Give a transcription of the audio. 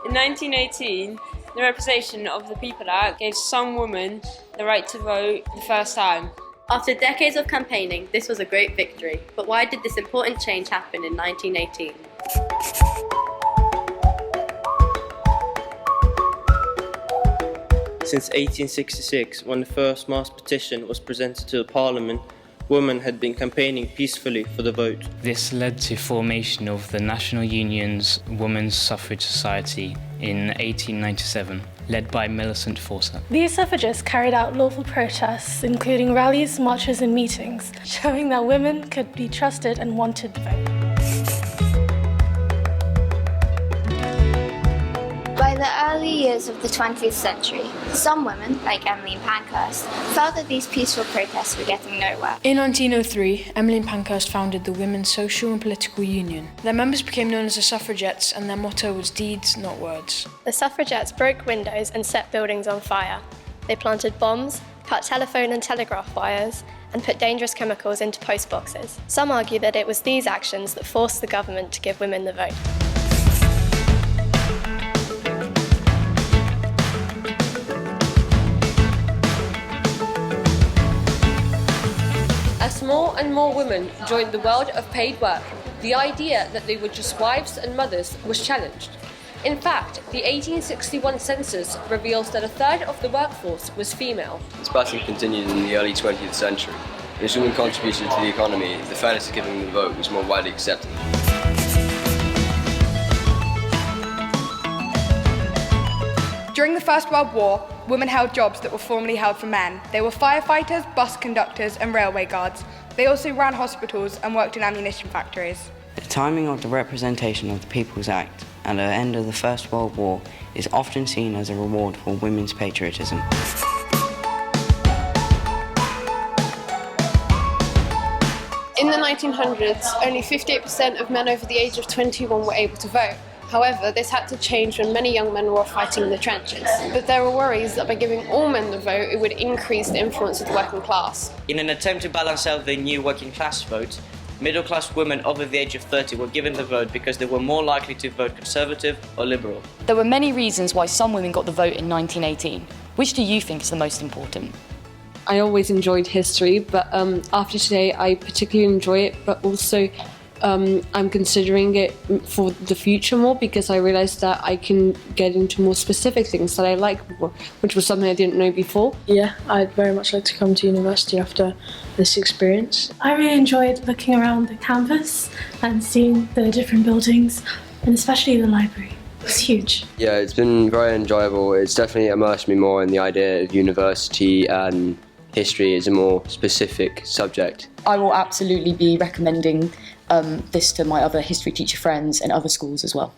In 1918, the Representation of the People Act gave some women the right to vote for the first time. After decades of campaigning, this was a great victory. But why did this important change happen in 1918? Since 1866, when the first mass petition was presented to the Parliament, women had been campaigning peacefully for the vote. This led to formation of the National Union's Women's Suffrage Society in 1897, led by Millicent Fawcett. These suffragists carried out lawful protests, including rallies, marches and meetings, showing that women could be trusted and wanted to vote. By the early years of the 20th century, some women, like Emmeline Pankhurst, felt that these peaceful protests were getting nowhere. In 1903, Emmeline Pankhurst founded the Women's Social and Political Union. Their members became known as the suffragettes, and their motto was deeds, not words. The suffragettes broke windows and set buildings on fire. They planted bombs, cut telephone and telegraph wires, and put dangerous chemicals into post boxes. Some argue that it was these actions that forced the government to give women the vote. As more and more women joined the world of paid work, the idea that they were just wives and mothers was challenged. In fact, the 1861 census reveals that a third of the workforce was female. This pattern continued in the early 20th century. As women contributed to the economy, the fairness of giving them the vote was more widely accepted. During the First World War, women held jobs that were formerly held for men. They were firefighters, bus conductors and railway guards. They also ran hospitals and worked in ammunition factories. The timing of the Representation of the People's Act and the end of the First World War is often seen as a reward for women's patriotism. In the 1900s, only 58% of men over the age of 21 were able to vote. However, this had to change when many young men were fighting in the trenches. But there were worries that by giving all men the vote, it would increase the influence of the working class. In an attempt to balance out the new working class vote, middle-class women over the age of 30 were given the vote because they were more likely to vote Conservative or Liberal. There were many reasons why some women got the vote in 1918. Which do you think is the most important? I always enjoyed history, but after today I particularly enjoy it, but also I'm considering it for the future more because I realised that I can get into more specific things that I like more, which was something I didn't know before. Yeah, I'd very much like to come to university after this experience. I really enjoyed looking around the campus and seeing the different buildings, and especially the library. It was huge. Yeah, it's been very enjoyable. It's definitely immersed me more in the idea of university, and history is a more specific subject. I will absolutely be recommending this to my other history teacher friends and other schools as well.